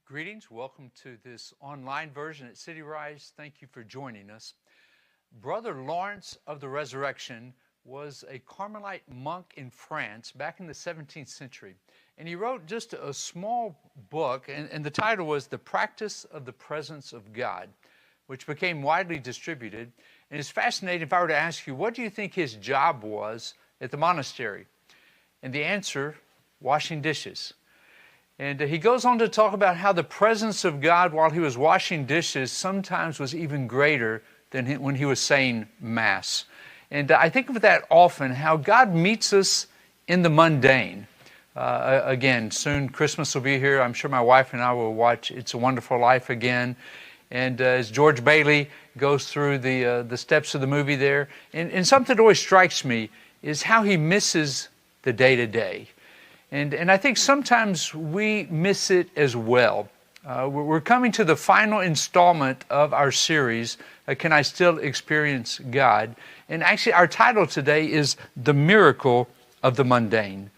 Greetings. Welcome to this online version at City Rise. Thank you for joining us. Brother Lawrence of the Resurrection was a Carmelite monk in France back in the 17th century. And he wrote just a small book, and the title was The Practice of the Presence of God, which became widely distributed. And it's fascinating. If I were to ask you, what do you think his job was at the monastery? And the answer, washing dishes. And he goes on to talk about how the presence of God while he was washing dishes sometimes was even greater than when he was saying Mass. And I think of that often, how God meets us in the mundane. Again, soon Christmas will be here. I'm sure my wife and I will watch It's a Wonderful Life again. And as George Bailey goes through the steps of the movie there, and something that always strikes me is how he misses the day-to-day. And I think sometimes we miss it as well. We're coming to the final installment of our series, Can I Still Experience God? And actually our title today is The Miracle of the Mundane.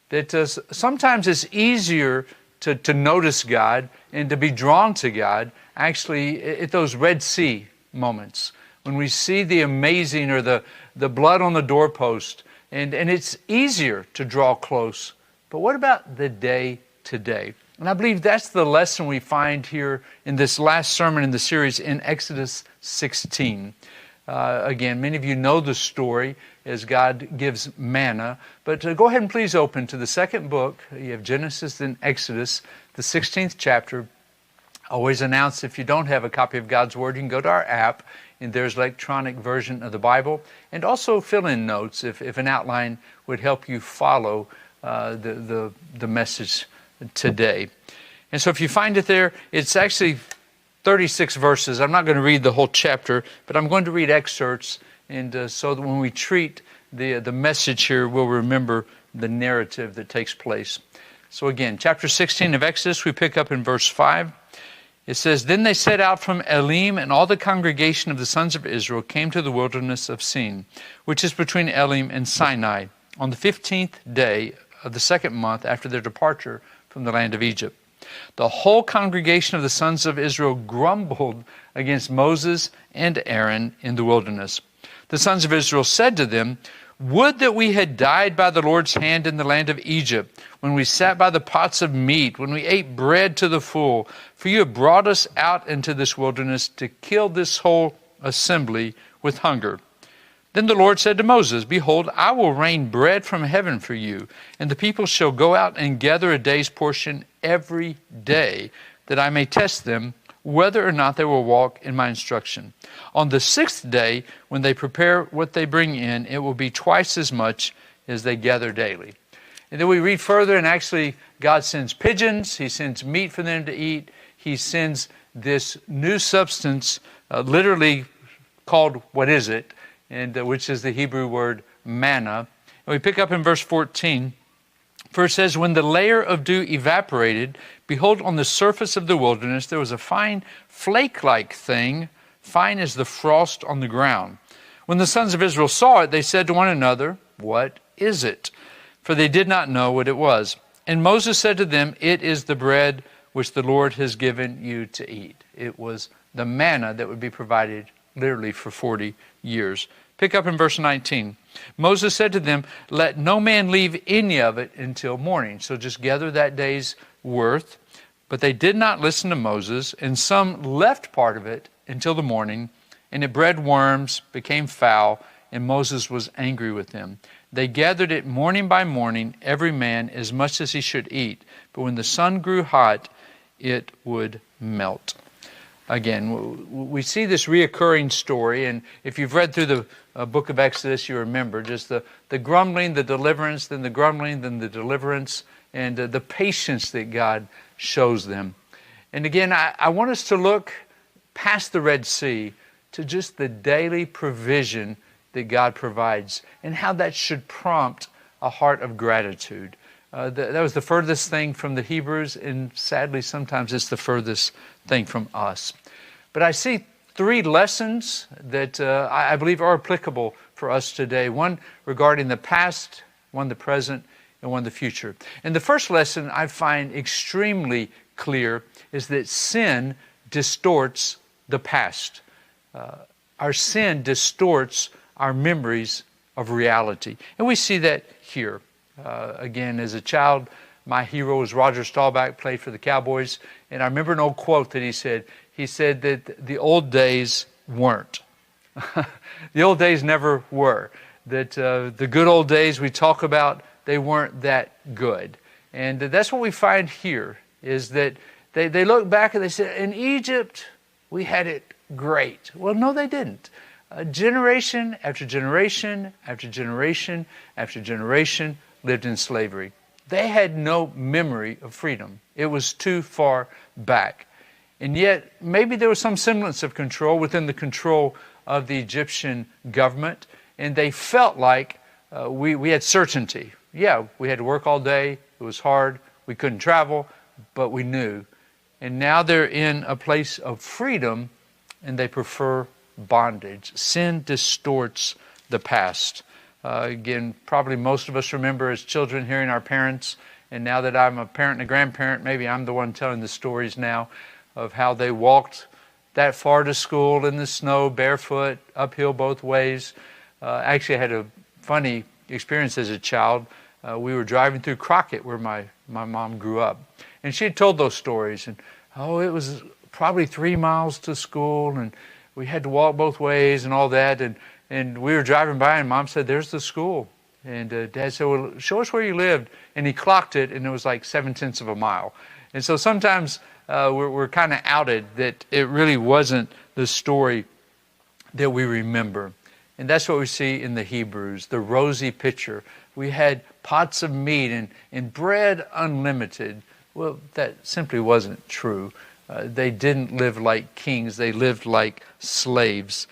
That sometimes it's easier to notice God and to be drawn to God actually at those Red Sea moments when we see the amazing or the blood on the doorpost, and it's easier to draw close. But what about the day today? And I believe that's the lesson we find here in this last sermon in the series in Exodus 16. Again, many of you know the story as God gives manna. But go ahead and please open to the second book. You have Genesis and Exodus, the 16th chapter. I always announce if you don't have a copy of God's Word, you can go to our app, and there's an electronic version of the Bible. And also fill in notes if an outline would help you follow the message today. And so if you find it there, it's actually 36 verses. I'm not going to read the whole chapter, but I'm going to read excerpts, and so that when we treat the message here, we'll remember the narrative that takes place. So again, chapter 16 of Exodus, we pick up in verse 5. It says, Then they set out from Elim, and all the congregation of the sons of Israel came to the wilderness of Sin, which is between Elim and Sinai, on the 15th day of the second month after their departure from the land of Egypt. The whole congregation of the sons of Israel grumbled against Moses and Aaron in the wilderness. The sons of Israel said to them, Would that we had died by the Lord's hand in the land of Egypt, when we sat by the pots of meat, when we ate bread to the full. For you have brought us out into this wilderness to kill this whole assembly with hunger. Then the Lord said to Moses, Behold, I will rain bread from heaven for you, and the people shall go out and gather a day's portion every day, that I may test them whether or not they will walk in my instruction. On the sixth day, when they prepare what they bring in, it will be twice as much as they gather daily. And then we read further, and actually God sends pigeons, He sends meat for them to eat, He sends this new substance, literally called, what is it? And which is the Hebrew word manna. And we pick up in verse 14. For it says, When the layer of dew evaporated, behold, on the surface of the wilderness there was a fine flake-like thing, fine as the frost on the ground. When the sons of Israel saw it, they said to one another, What is it? For they did not know what it was. And Moses said to them, It is the bread which the Lord has given you to eat. It was the manna that would be provided literally for 40 years. Pick up in verse 19. Moses said to them, Let no man leave any of it until morning. So just gather that day's worth. But they did not listen to Moses, and some left part of it until the morning, and it bred worms, became foul, and Moses was angry with them. They gathered it morning by morning, every man as much as he should eat. But when the sun grew hot, it would melt. Again, we see this reoccurring story, and if you've read through the book of Exodus, you remember just the grumbling, the deliverance, then the grumbling, then the deliverance, and the patience that God shows them. And again, I want us to look past the Red Sea to just the daily provision that God provides and how that should prompt a heart of gratitude. That was the furthest thing from the Hebrews, and sadly sometimes it's the furthest thing from us. But I see three lessons that I believe are applicable for us today. One regarding the past, one the present, and one the future. And the first lesson I find extremely clear is that sin distorts the past. Our sin distorts our memories of reality. And we see that here. Again, as a child, my hero was Roger Staubach, played for the Cowboys. And I remember an old quote that he said. He said that the old days weren't. The old days never were. That the good old days we talk about, they weren't that good. And that's what we find here, is that they look back and they said, in Egypt, we had it great. Well, no, they didn't. Generation after generation after generation after generation lived in slavery. They had no memory of freedom. It was too far back. And yet, maybe there was some semblance of control within the control of the Egyptian government, and they felt like we had certainty. Yeah, we had to work all day. It was hard. We couldn't travel, but we knew. And now they're in a place of freedom, and they prefer bondage. Sin distorts the past. Again, probably most of us remember as children hearing our parents, and now that I'm a parent and a grandparent, maybe I'm the one telling the stories now of how they walked that far to school in the snow, barefoot, uphill both ways. Actually, I had a funny experience as a child. We were driving through Crockett, where my mom grew up. And she had told those stories. And, it was probably 3 miles to school, and we had to walk both ways and all that. And we were driving by, and Mom said, there's the school. And Dad said, well, show us where you lived. And he clocked it, and it was like 0.7 of a mile. And so sometimes we're kind of outed that it really wasn't the story that we remember. And that's what we see in the Hebrews, the rosy picture. We had pots of meat and bread unlimited. Well, that simply wasn't true. They didn't live like kings. They lived like slaves.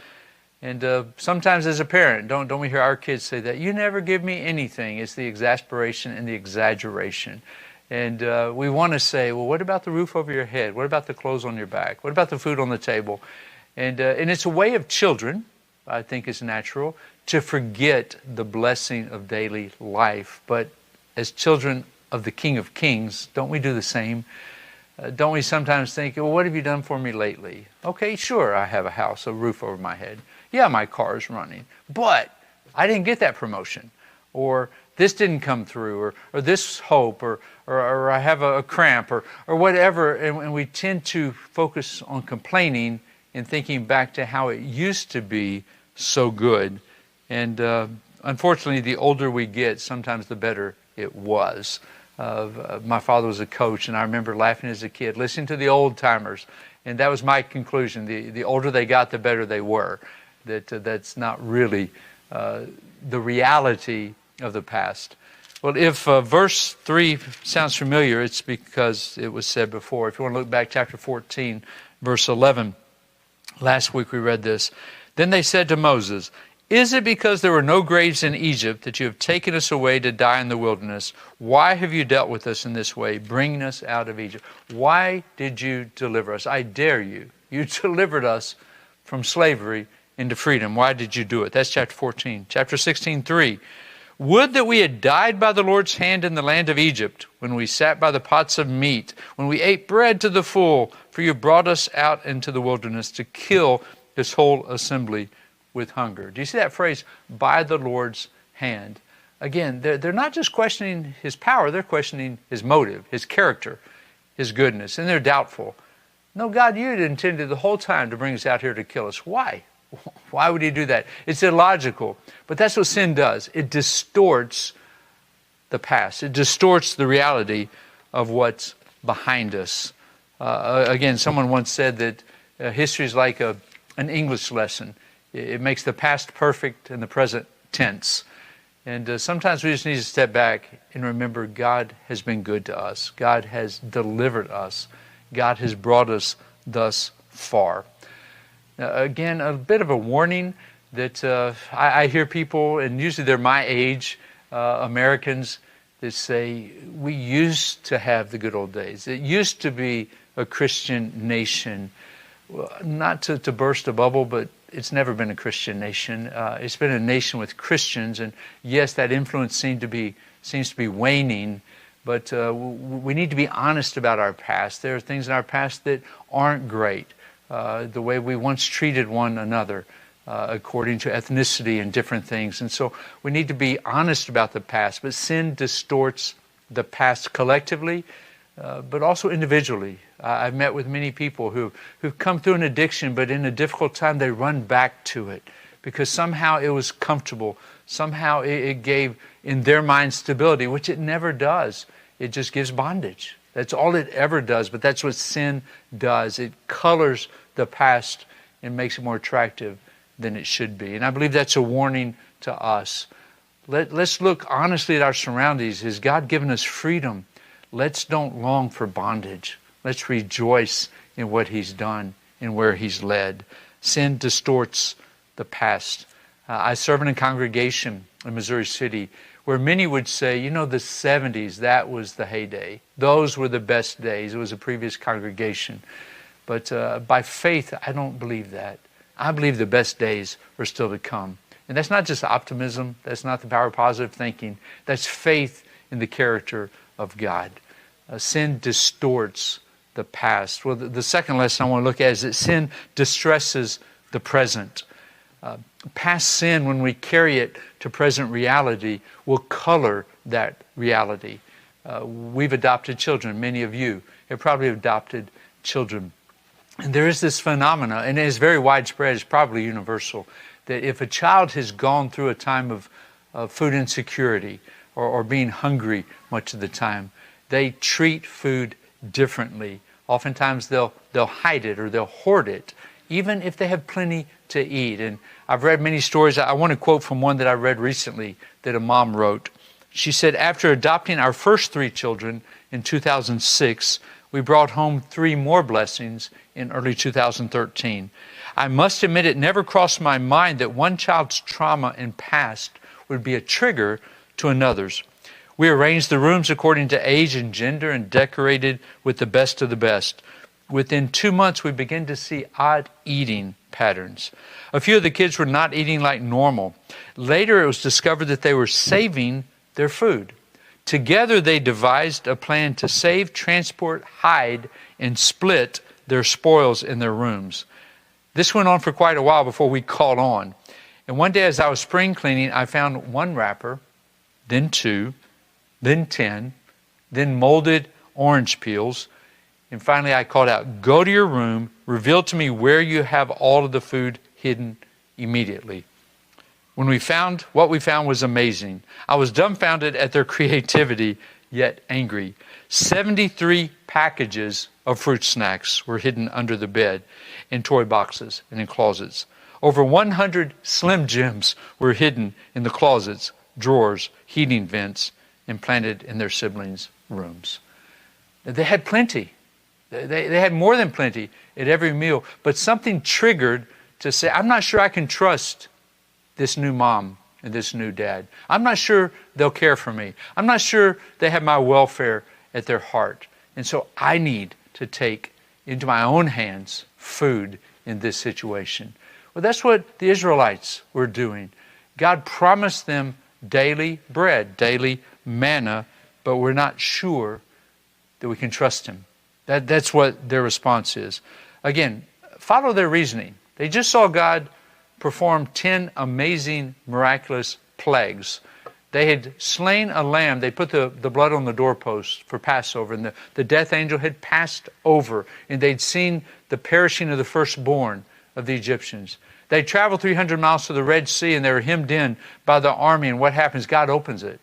And sometimes as a parent, don't we hear our kids say that? You never give me anything. It's the exasperation and the exaggeration. And we want to say, well, what about the roof over your head? What about the clothes on your back? What about the food on the table? And it's a way of children, I think is natural, to forget the blessing of daily life. But as children of the King of Kings, don't we do the same? Don't we sometimes think, well, what have you done for me lately? Okay, sure, I have a house, a roof over my head. Yeah, my car is running. But I didn't get that promotion. Or this didn't come through. Or this hope. Or I have a cramp. Or whatever. And we tend to focus on complaining and thinking back to how it used to be so good. And unfortunately, the older we get, sometimes the better it was. My father was a coach, and I remember laughing as a kid, listening to the old timers, and that was my conclusion. The older they got, the better they were. That's not really the reality of the past. Well, if verse 3 sounds familiar, it's because it was said before. If you want to look back, chapter 14, verse 11, last week we read this. Then they said to Moses, is it because there were no graves in Egypt that you have taken us away to die in the wilderness? Why have you dealt with us in this way, bringing us out of Egypt? Why did you deliver us? I dare you. You delivered us from slavery into freedom. Why did you do it? That's chapter 14. Chapter 16:3. Would that we had died by the Lord's hand in the land of Egypt, when we sat by the pots of meat, when we ate bread to the full, for you brought us out into the wilderness to kill this whole assembly with hunger. Do you see that phrase, by the Lord's hand? Again, they're not just questioning his power, they're questioning his motive, his character, his goodness, and they're doubtful. No, God, you had intended the whole time to bring us out here to kill us. Why? Why would he do that? It's illogical, but that's what sin does. It distorts the past. It distorts the reality of what's behind us. Again, someone once said that history is like an English lesson. It makes the past perfect and the present tense. And sometimes we just need to step back and remember God has been good to us. God has delivered us. God has brought us thus far. Now, again, a bit of a warning that I hear people, and usually they're my age, Americans, that say, we used to have the good old days. It used to be a Christian nation. Well, not to burst a bubble, but it's never been a Christian nation. It's been a nation with Christians, and yes, that influence seems to be waning. But we need to be honest about our past. There are things in our past that aren't great. The way we once treated one another, according to ethnicity and different things. And so we need to be honest about the past. But sin distorts the past collectively, but also individually. I've met with many people who've come through an addiction, but in a difficult time, they run back to it because somehow it was comfortable. Somehow it gave, in their mind, stability, which it never does. It just gives bondage. That's all it ever does, but that's what sin does. It colors the past and makes it more attractive than it should be. And I believe that's a warning to us. Let's look honestly at our surroundings. Has God given us freedom? Let's don't long for bondage. Let's rejoice in what He's done and where He's led. Sin distorts the past. I serve in a congregation in Missouri City where many would say, you know, the 70s, that was the heyday. Those were the best days. It was a previous congregation. But by faith, I don't believe that. I believe the best days are still to come. And that's not just optimism. That's not the power of positive thinking. That's faith in the character of God. Sin distorts the past. Well, the second lesson I want to look at is that sin distresses the present. Past sin, when we carry it to present reality, will color that reality. We've adopted children. Many of you have probably adopted children. And there is this phenomena, and it is very widespread, it's probably universal, that if a child has gone through a time of food insecurity or being hungry much of the time, they treat food differently. Oftentimes they'll hide it or they'll hoard it, even if they have plenty to eat. And I've read many stories. I want to quote from one that I read recently that a mom wrote. She said, after adopting our first 3 children in 2006, we brought home 3 more blessings in early 2013. I must admit it never crossed my mind that one child's trauma and past would be a trigger to another's. We arranged the rooms according to age and gender and decorated with the best of the best. Within 2 months, we began to see odd eating patterns. A few of the kids were not eating like normal. Later, it was discovered that they were saving their food. Together, they devised a plan to save, transport, hide, and split their spoils in their rooms. This went on for quite a while before we caught on. And one day, as I was spring cleaning, I found 1 wrapper, then 2, then 10, then molded orange peels. And finally, I called out, go to your room, reveal to me where you have all of the food hidden immediately. When we found, what we found was amazing. I was dumbfounded at their creativity, yet angry. 73 packages of fruit snacks were hidden under the bed, in toy boxes, and in closets. Over 100 Slim Jims were hidden in the closets, drawers, heating vents, and planted in their siblings' rooms. They had plenty. They had more than plenty at every meal, but something triggered to say, I'm not sure I can trust this new mom and this new dad. I'm not sure they'll care for me. I'm not sure they have my welfare at their heart. And so I need to take into my own hands food in this situation. Well, that's what the Israelites were doing. God promised them daily bread, daily manna, but we're not sure that we can trust Him. That's what their response is. Again, follow their reasoning. They just saw God perform 10 amazing, miraculous plagues. They had slain a lamb. They put the blood on the doorpost for Passover, and the death angel had passed over, and they'd seen the perishing of the firstborn of the Egyptians. They traveled 300 miles to the Red Sea, and they were hemmed in by the army, and what happens? God opens it.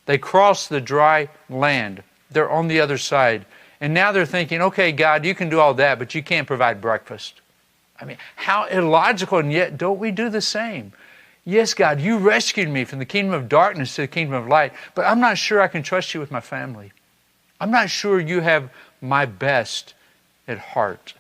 They cross the dry land. They're on the other side. And now they're thinking, okay, God, you can do all that, but you can't provide breakfast. I mean, how illogical, and yet don't we do the same? Yes, God, you rescued me from the kingdom of darkness to the kingdom of light, but I'm not sure I can trust you with my family. I'm not sure you have my best at heart.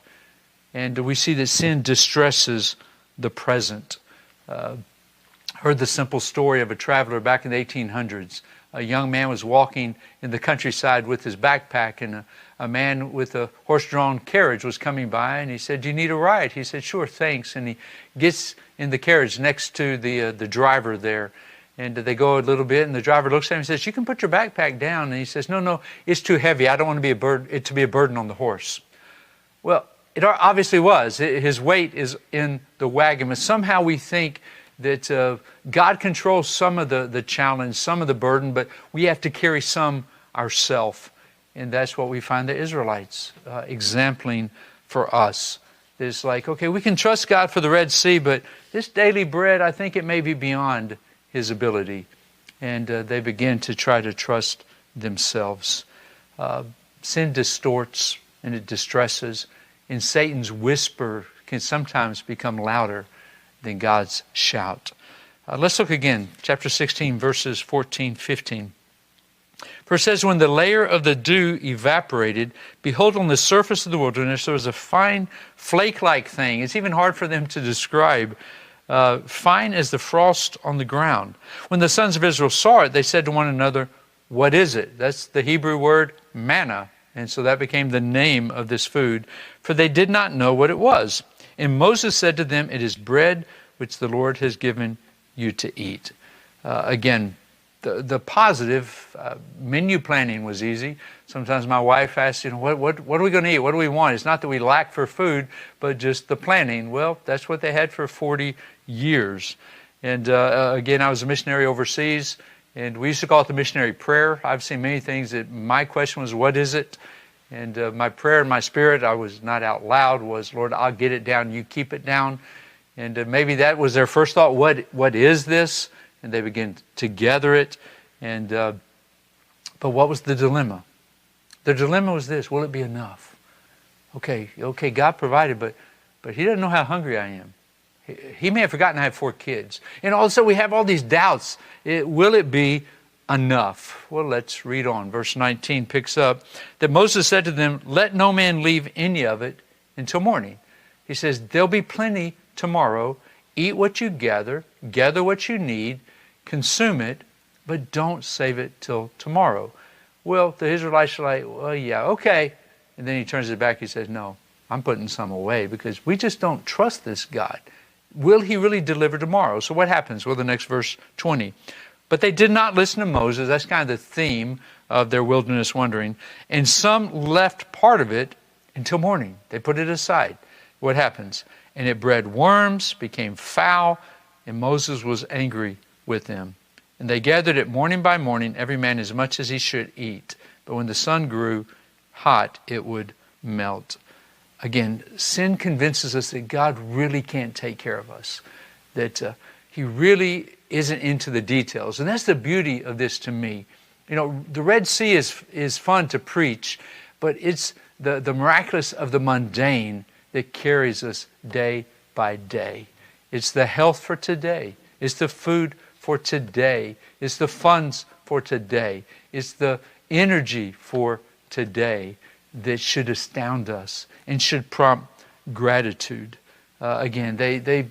And we see that sin distresses the present. Heard the simple story of a traveler back in the 1800s. a young man was walking in the countryside with his backpack, and a man with a horse-drawn carriage was coming by, and he said, "Do you need a ride?" He said, "Sure, thanks." And he gets in the carriage next to the driver there, and they go a little bit, and the driver looks at him and says, "You can put your backpack down." And he says, "No, it's too heavy. I don't want it to be a burden on the horse." Well, it obviously was. His weight is in the wagon, but somehow we think that God controls some of the challenge, some of the burden, but we have to carry some ourselves. And that's what we find the Israelites exempling for us. It's like, okay, we can trust God for the Red Sea, but this daily bread, I think it may be beyond His ability. And they begin to try to trust themselves. Sin distorts and it distresses, and Satan's whisper can sometimes become louder than God's shout. Let's look again, chapter 16, verses 14, 15. For it says, when the layer of the dew evaporated, behold, on the surface of the wilderness there was a fine flake-like thing. It's even hard for them to describe. Fine as the frost on the ground. When the sons of Israel saw it, they said to one another, "What is it?" That's the Hebrew word manna. And so that became the name of this food, for they did not know what it was. And Moses said to them, "It is bread which the Lord has given you to eat." Again, the positive menu planning was easy. Sometimes my wife asks, what are we going to eat? What do we want? It's not that we lack for food, but just the planning. Well, that's what they had for 40 years. And again, I was a missionary overseas, and we used to call it the missionary prayer. I've seen many things that my question was, what is it? And my prayer in my spirit, I was not out loud, was, Lord, I'll get it down, you keep it down. And maybe that was their first thought, what is this? And they begin to gather it. And but what was the dilemma? The dilemma was this: will it be enough? Okay, God provided, but He doesn't know how hungry I am. He may have forgotten I have 4 kids. And also we have all these doubts. Will it be enough? Well, let's read on. Verse 19 picks up that Moses said to them, "Let no man leave any of it until morning." He says, there'll be plenty tomorrow. Eat what you gather what you need, consume it, but don't save it till tomorrow. Well, the Israelites are like, well, yeah, okay. And then he turns it back. He says, no, I'm putting some away because we just don't trust this God. Will He really deliver tomorrow? So what happens? Well, the next verse 20. But they did not listen to Moses. That's kind of the theme of their wilderness wandering. And some left part of it until morning. They put it aside. What happens? And it bred worms, became foul, and Moses was angry with them. And they gathered it morning by morning, every man as much as he should eat. But when the sun grew hot, it would melt. Again, sin convinces us that God really can't take care of us, that He really isn't into the details. And that's the beauty of this to me. You know, the Red Sea is fun to preach, but it's the miraculous of the mundane that carries us day by day. It's the health for today. It's the food for today. It's the funds for today. It's the energy for today that should astound us and should prompt gratitude. Again, they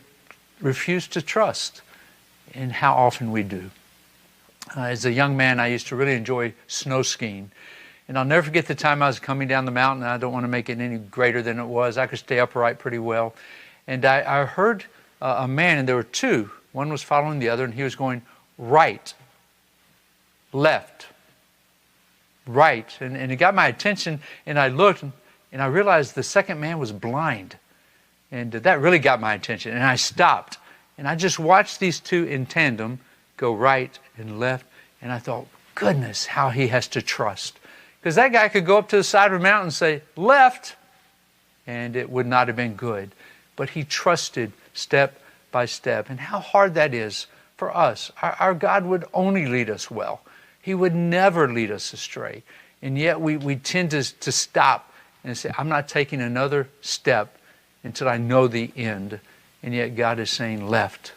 refuse to trust, and how often we do. As a young man, I used to really enjoy snow skiing. And I'll never forget the time I was coming down the mountain. I don't want to make it any greater than it was. I could stay upright pretty well. And I heard a man, and there were 2. One was following the other, and he was going right, left, right. And it got my attention, and I looked, and I realized the second man was blind. And that really got my attention. And I stopped, and I just watched these 2 in tandem go right and left. And I thought, goodness, how he has to trust. Because that guy could go up to the side of a mountain and say, left, and it would not have been good. But he trusted step by step. And how hard that is for us. Our God would only lead us well. He would never lead us astray. And yet we tend to stop and say, I'm not taking another step until I know the end. And yet God is saying, left,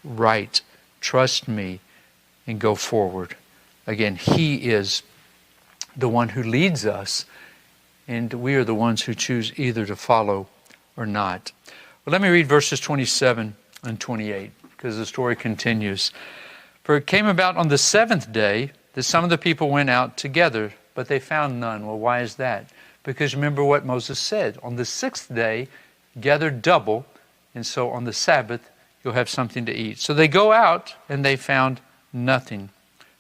right, trust me, and go forward. Again, He is the one who leads us, and we are the ones who choose either to follow or not. Well, let me read verses 27 and 28, because the story continues. For it came about on the 7th day that some of the people went out together, but they found none. Well, why is that? Because remember what Moses said. On the sixth day, gather double, and so on the Sabbath, you'll have something to eat. So they go out, and they found nothing.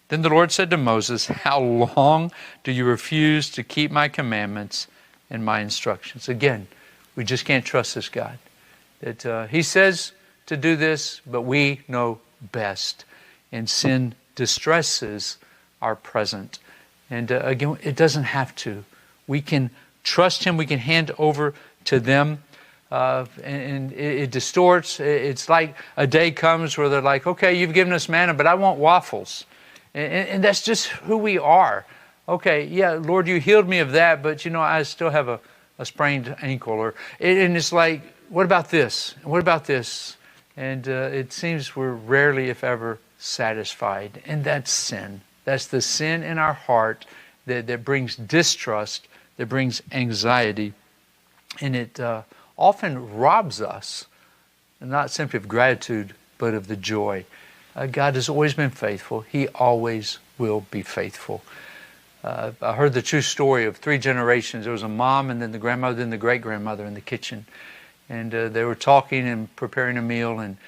Then the Lord said to Moses, how long do you refuse to keep my commandments and my instructions? Again, we just can't trust this God. That he says to do this, but we know best. And sin distresses our present. And again, it doesn't have to. We can trust him. We can hand over to them. And it distorts. It's like a day comes where they're like, okay, you've given us manna, but I want waffles. And that's just who we are. Okay, yeah, Lord, you healed me of that, but, I still have a sprained ankle. And it's like, what about this? What about this? And it seems we're rarely, if ever, satisfied. And that's sin. That's the sin in our heart that brings distrust, that brings anxiety. And it often robs us, not simply of gratitude, but of the joy. God has always been faithful. He always will be faithful. I heard the true story of 3 generations. There was a mom, and then the grandmother, then the great-grandmother in the kitchen. And they were talking and preparing a meal. And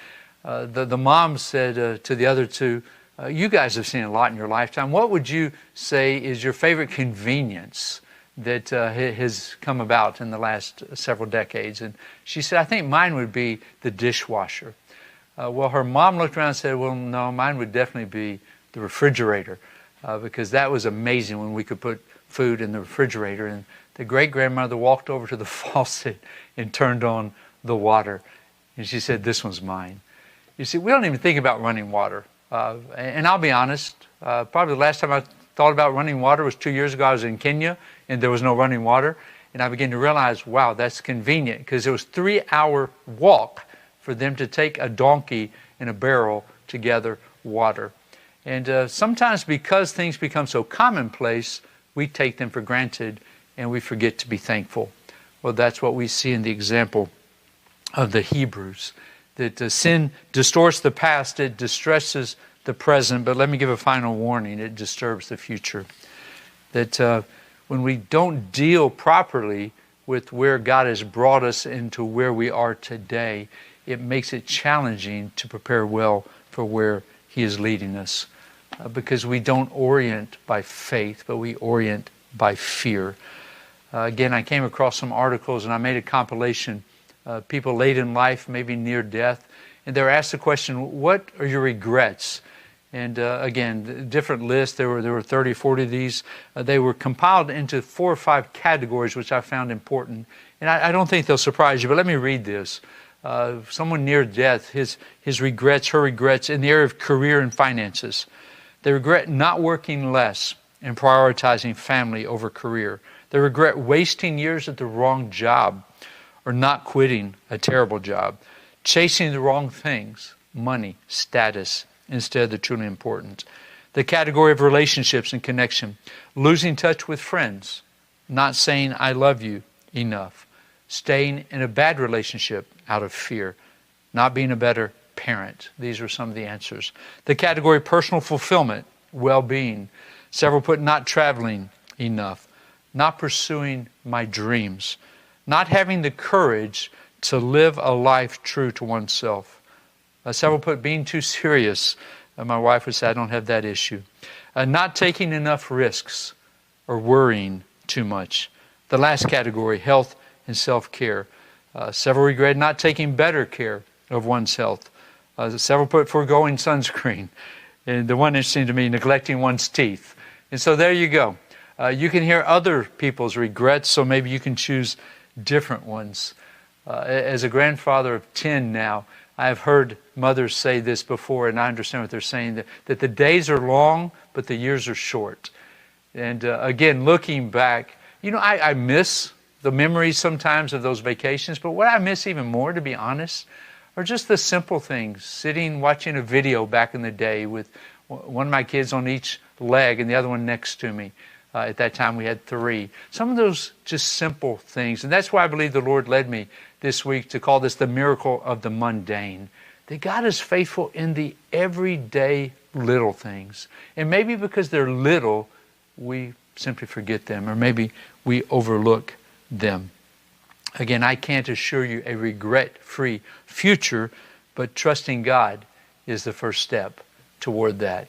the mom said to the other 2, you guys have seen a lot in your lifetime. What would you say is your favorite convenience that has come about in the last several decades? And she said, I think mine would be the dishwasher. Well, her mom looked around and said, well, no, mine would definitely be the refrigerator, because that was amazing when we could put food in the refrigerator. And the great-grandmother walked over to the faucet and turned on the water. And she said, this one's mine. You see, we don't even think about running water. And I'll be honest, probably the last time I thought about running water was 2 years ago. I was in Kenya, and there was no running water. And I began to realize, wow, that's convenient, because it was a 3-hour walk for them to take a donkey and a barrel to gather water. And sometimes because things become so commonplace, we take them for granted and we forget to be thankful. Well, that's what we see in the example of the Hebrews, that sin distorts the past, it distresses the present, but let me give a final warning, it disturbs the future. That when we don't deal properly with where God has brought us into where we are today, it makes it challenging to prepare well for where he is leading us, because we don't orient by faith, but we orient by fear. Again, I came across some articles, and I made a compilation. People late in life, maybe near death, and they were asked the question, what are your regrets? And again, different lists, there were 30, 40 of these. They were compiled into 4 or 5 categories, which I found important. And I don't think they'll surprise you, but let me read this. Someone near death, his regrets, her regrets in the area of career and finances. They regret not working less and prioritizing family over career. They regret wasting years at the wrong job or not quitting a terrible job, chasing the wrong things, money, status, instead of the truly important. The category of relationships and connection, losing touch with friends, not saying I love you enough, staying in a bad relationship out of fear, not being a better parent. These are some of the answers. The category personal fulfillment, well-being. Several put not traveling enough, not pursuing my dreams, not having the courage to live a life true to oneself. Several put being too serious. My wife would say, I don't have that issue. Not taking enough risks or worrying too much. The last category, health and self-care. Several regret not taking better care of one's health. Several put foregoing sunscreen. And the one interesting to me, neglecting one's teeth. And so there you go. You can hear other people's regrets, so maybe you can choose different ones. As a grandfather of 10 now, I have heard mothers say this before, and I understand what they're saying, that the days are long, but the years are short. And again, looking back, I miss the memories sometimes of those vacations, but what I miss even more, to be honest, are just the simple things. Sitting, watching a video back in the day with one of my kids on each leg and the other one next to me. At that time, we had 3. Some of those just simple things. And that's why I believe the Lord led me this week to call this the miracle of the mundane. That God is faithful in the everyday little things. And maybe because they're little, we simply forget them, or maybe we overlook them. Again, I can't assure you a regret-free future, but trusting God is the first step toward that.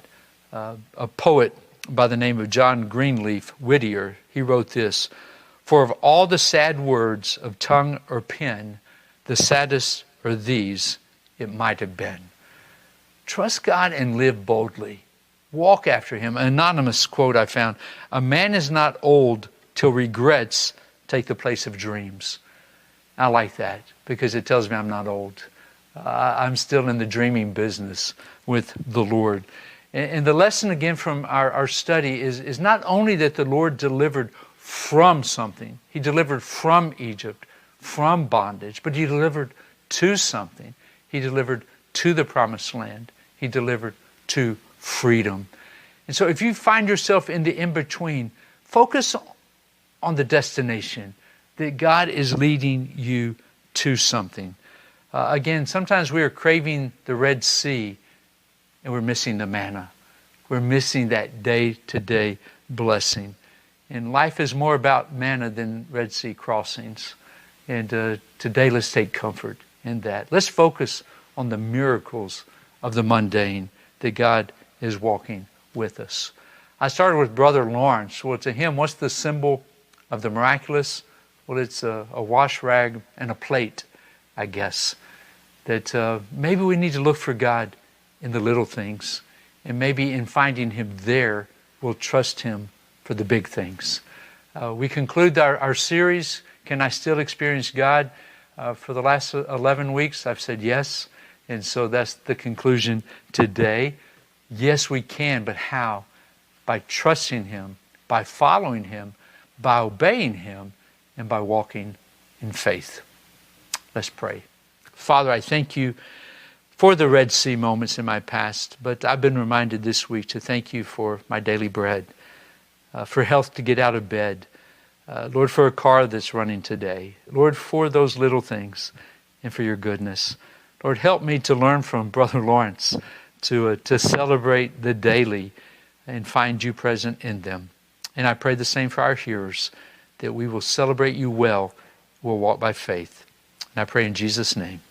A poet by the name of John Greenleaf Whittier, he wrote this: "For of all the sad words of tongue or pen, the saddest are these, it might have been." Trust God and live boldly. Walk after him. An anonymous quote I found: "A man is not old till regrets take the place of dreams." I like that because it tells me I'm not old. I'm still in the dreaming business with the Lord. And the lesson again from our study is not only that the Lord delivered from something. He delivered from Egypt, from bondage, but he delivered to something. He delivered to the promised land. He delivered to freedom. And so if you find yourself in the in-between, focus on the destination, that God is leading you to something. Again, sometimes we are craving the Red Sea and we're missing the manna. We're missing that day-to-day blessing. And life is more about manna than Red Sea crossings. And today, let's take comfort in that. Let's focus on the miracles of the mundane, that God is walking with us. I started with Brother Lawrence. Well, to him, what's the symbol of the miraculous? Well, it's a wash rag and a plate, I guess. That maybe we need to look for God in the little things. And maybe in finding him there, we'll trust him for the big things. We conclude our series, Can I Still Experience God? For the last 11 weeks, I've said yes. And so that's the conclusion today. Yes, we can, but how? By trusting him, by following him, by obeying him, and by walking in faith. Let's pray. Father, I thank you for the Red Sea moments in my past, but I've been reminded this week to thank you for my daily bread, for health to get out of bed, Lord, for a car that's running today, Lord, for those little things, and for your goodness. Lord, help me to learn from Brother Lawrence to celebrate the daily and find you present in them. And I pray the same for our hearers, that we will celebrate you well, we'll walk by faith. And I pray in Jesus' name.